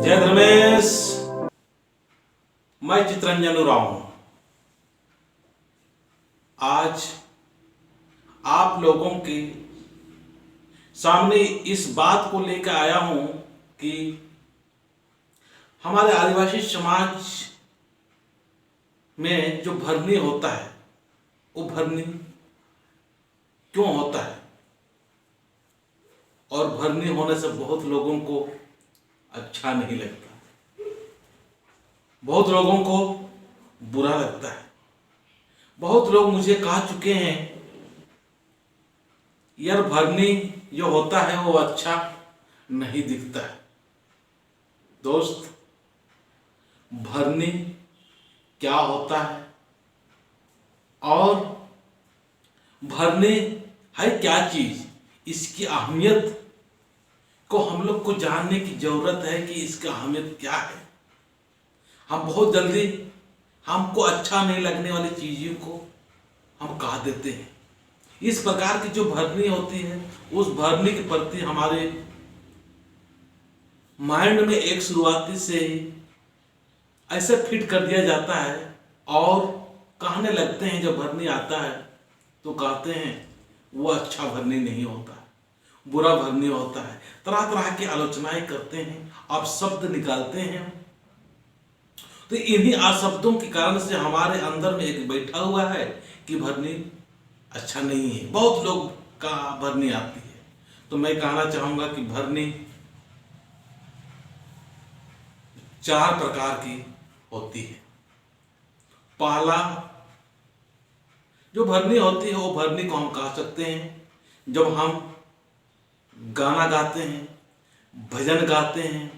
जय धर्मेश। मैं चित्रंजन उरांव हूं। आज आप लोगों के सामने इस बात को लेकर आया हूं कि हमारे आदिवासी समाज में जो भरनी होता है वो भरनी क्यों होता है और भरनी होने से बहुत लोगों को अच्छा नहीं लगता, बहुत लोगों को बुरा लगता है। बहुत लोग मुझे कह चुके हैं यार भरनी जो होता है वो अच्छा नहीं दिखता है। दोस्त, भरनी क्या होता है और भरनी है क्या चीज, इसकी अहमियत को हम लोग को जानने की जरूरत है कि इसका अहमियत क्या है। हम बहुत जल्दी हमको अच्छा नहीं लगने वाली चीजों को हम कह देते हैं। इस प्रकार की जो भरनी होती है उस भरनी के प्रति हमारे माइंड में एक शुरुआती से ही ऐसे फिट कर दिया जाता है और कहने लगते हैं जब भरनी आता है तो कहते हैं वो अच्छा भरनी नहीं होता, बुरा भरनी होता है। तरह तरह की आलोचनाएं करते हैं, आप शब्द निकालते हैं। तो इन्हीं शब्दों के कारण से हमारे अंदर में एक बैठा हुआ है कि भरनी अच्छा नहीं है। बहुत लोग का भरनी आती है। तो मैं कहना चाहूंगा कि भरनी 4 प्रकार की होती है। पहला जो भरनी होती है वो भरनी को हम कह सकते हैं जब हम गाना गाते हैं, भजन गाते हैं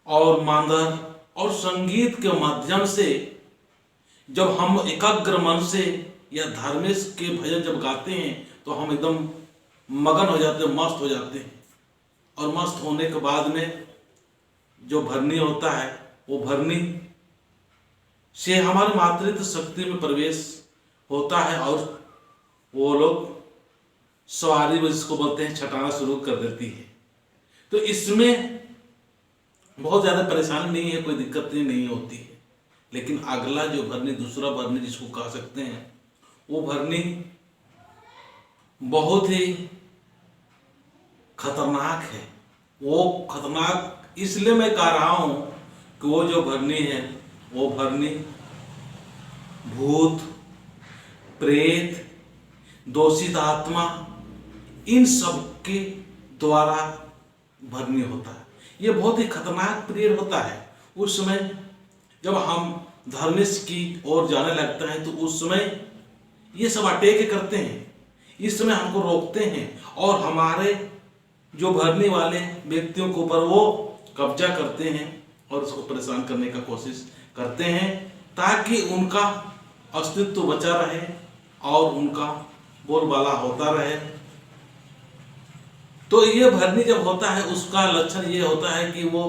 और मांदर और संगीत के माध्यम से जब हम एकाग्र मन से या धर्मेश के भजन जब गाते हैं तो हम एकदम मगन हो जाते हैं, मस्त हो जाते हैं। और मस्त होने के बाद में जो भरनी होता है वो भरनी से हमारी मातृत्व शक्ति में प्रवेश होता है और वो लोग सवारी जिसको बोलते हैं छटाना शुरू कर देती है। तो इसमें बहुत ज़्यादा परेशानी नहीं है, कोई दिक्कत नहीं होती है। लेकिन अगला जो भरनी, दूसरा भरनी जिसको कह सकते हैं, वो भरनी बहुत ही खतरनाक है। वो खतरनाक इसलिए मैं कह रहा हूं कि वो जो भरनी है वो भरनी भूत, प्रेत, दोषित आत्मा इन सब के द्वारा भरनी होता है। ये बहुत ही खतरनाक पीरियड होता है। उस समय जब हम धर्मेश की ओर जाने लगते हैं तो उस समय ये सब अटैक करते हैं, इस समय हमको रोकते हैं और हमारे जो भरने वाले व्यक्तियों के ऊपर वो कब्जा करते हैं और उसको परेशान करने का कोशिश करते हैं ताकि उनका अस्तित्व बचा रहे और उनका बोलबाला होता रहे। तो ये भरनी जब होता है उसका लक्षण ये होता है कि वो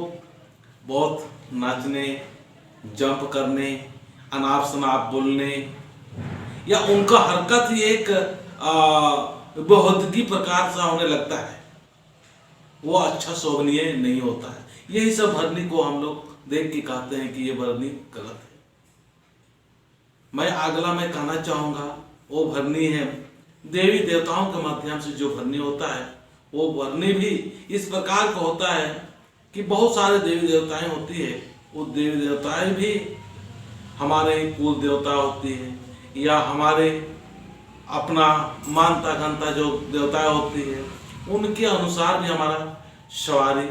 बहुत नाचने, जंप करने, अनाप शनाप बोलने या उनका हरकत ही एक बहुतगी प्रकार सा होने लगता है। वो अच्छा शोभनीय नहीं होता है। यही सब भरनी को हम लोग देख के कहते हैं कि ये भरनी गलत है। मैं अगला मैं कहना चाहूँगा वो भरनी है देवी देवताओं के माध्यम से जो भरनी होता है वो भरनी भी इस प्रकार का होता है कि बहुत सारे देवी देवताएं होती है। वो देवी देवताएं भी हमारे कुल देवता होती है या हमारे अपना मानता गनता जो देवताएं होती है उनके अनुसार भी हमारा सवारी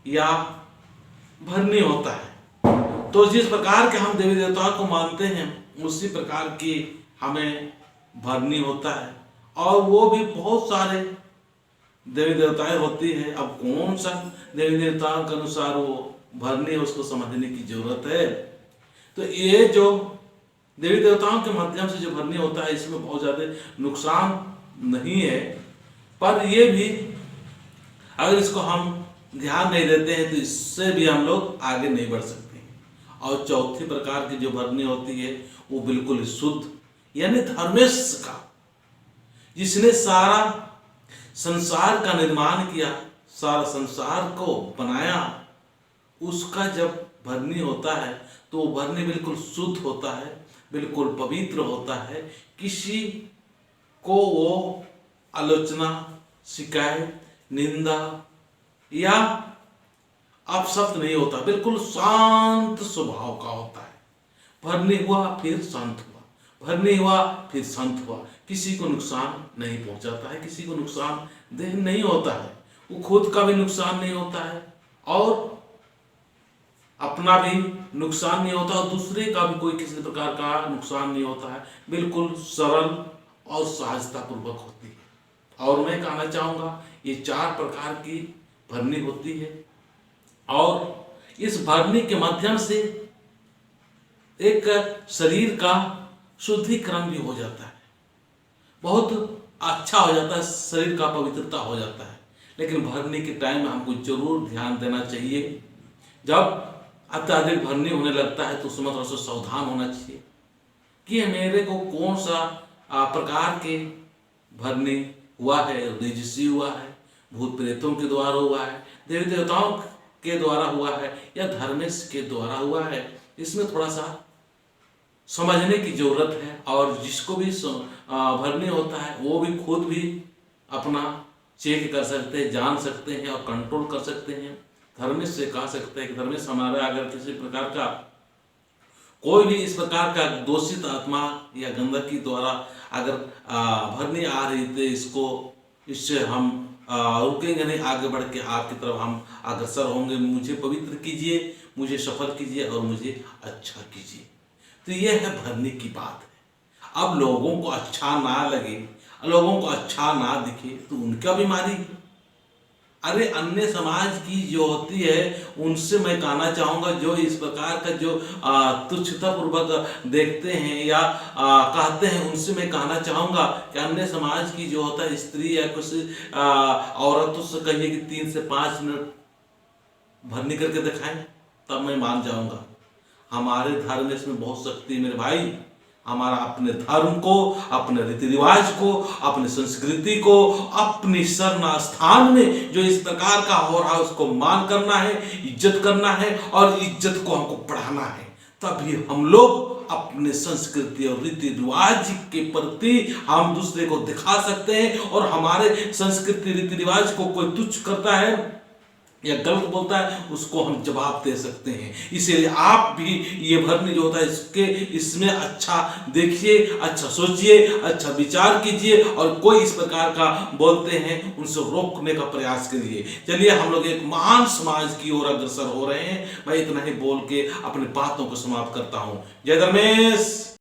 या भरनी होता है। तो जिस प्रकार के हम देवी देवताओं को मानते हैं उसी प्रकार की हमें भरनी होता है। और वो भी बहुत सारे देवी देवताएं होती है। अब कौन सा देवी देवताओं के अनुसार वो भरनी है उसको समझने की जरूरत है। तो ये जो देवी देवताओं के माध्यम से जो भरनी होता है इसमें बहुत ज़्यादा नुकसान नहीं है, पर ये भी अगर इसको हम ध्यान नहीं देते हैं तो इससे भी हम लोग आगे नहीं बढ़ सकते। और चौथी प्रकार की जो भरनी होती है वो बिल्कुल शुद्ध यानी धर्मेश का, जिसने सारा संसार का निर्माण किया, सारा संसार को बनाया, उसका जब भरनी होता है तो वो भरनी बिल्कुल शुद्ध होता है, बिल्कुल पवित्र होता है। किसी को वो आलोचना, शिकायत, निंदा या अपशब्द नहीं होता, बिल्कुल शांत स्वभाव का होता है। भरनी हुआ फिर शांत हुआ, भरनी हुआ फिर शांत हुआ, किसी को नुकसान नहीं पहुंचाता है, किसी को नुकसान देह नहीं होता है, वो खुद का भी नुकसान नहीं होता है और अपना भी नुकसान नहीं होता और दूसरे का भी कोई किसी प्रकार का नुकसान नहीं होता है। बिल्कुल सरल और सहजता पूर्वक होती है। और मैं कहना चाहूँगा ये 4 प्रकार की भरनी होती है और इस भरनी के माध्यम से एक शरीर का शुद्धिकरण भी हो जाता है, बहुत अच्छा हो जाता है, शरीर का पवित्रता हो जाता है। लेकिन भरने के टाइम हमको जरूर ध्यान देना चाहिए। जब अत्यधिक भरनी होने लगता है तो उसमें थोड़ा सा सावधान होना चाहिए कि मेरे को कौन सा प्रकार के भरनी हुआ है, रेजिसी हुआ है, भूत प्रेतों के द्वारा हुआ है, देवी देवताओं के द्वारा हुआ है या धर्मेश के द्वारा हुआ है। इसमें थोड़ा सा समझने की जरूरत है और जिसको भी भरनी होता है वो भी खुद भी अपना चेक कर सकते हैं, जान सकते हैं और कंट्रोल कर सकते हैं। धर्मेश से कह सकते हैं कि धर्मेश हमारा अगर किसी प्रकार का कोई भी इस प्रकार का दोषित आत्मा या गंदगी द्वारा अगर भरनी आ रही तो इससे हम रुकेंगे नहीं, आगे बढ़ के आपकी तरफ हम अग्रसर होंगे। मुझे पवित्र कीजिए, मुझे सफल कीजिए और मुझे अच्छा कीजिए। तो यह है भरने की बात है। अब लोगों को अच्छा ना लगे, लोगों को अच्छा ना दिखे तो उनका बीमारी है। अरे अन्य समाज की जो होती है उनसे मैं कहना चाहूँगा, जो इस प्रकार का जो तुच्छता पूर्वक देखते हैं या कहते हैं, उनसे मैं कहना चाहूँगा कि अन्य समाज की जो होता है स्त्री या कुछ औरतों से कहिए कि 3 से 5 मिनट भरनी करके दिखाएं, तब मैं मान जाऊँगा। हमारे धर्म में इसमें बहुत शक्ति है मेरे भाई। हमारा अपने धर्म को, अपने रीति रिवाज को, अपनी संस्कृति को, अपनी शरण स्थान में जो इस प्रकार का हो रहा है उसको मान करना है, इज्जत करना है और इज्जत को हमको बढ़ाना है। तभी हम लोग अपने संस्कृति और रीति रिवाज के प्रति हम दूसरे को दिखा सकते हैं। और हमारे संस्कृति रीति रिवाज को कोई तुच्छ करता है या गलत बोलता है उसको हम जवाब दे सकते हैं। इसीलिए आप भी ये भरनी जो होता है इसमें अच्छा देखिए, अच्छा सोचिए, अच्छा विचार कीजिए और कोई इस प्रकार का बोलते हैं उनसे रोकने का प्रयास करिए। चलिए हम लोग एक महान समाज की ओर अग्रसर हो रहे हैं। मैं इतना ही बोल के अपनी बातों को समाप्त करता हूँ। जय धर्मेश।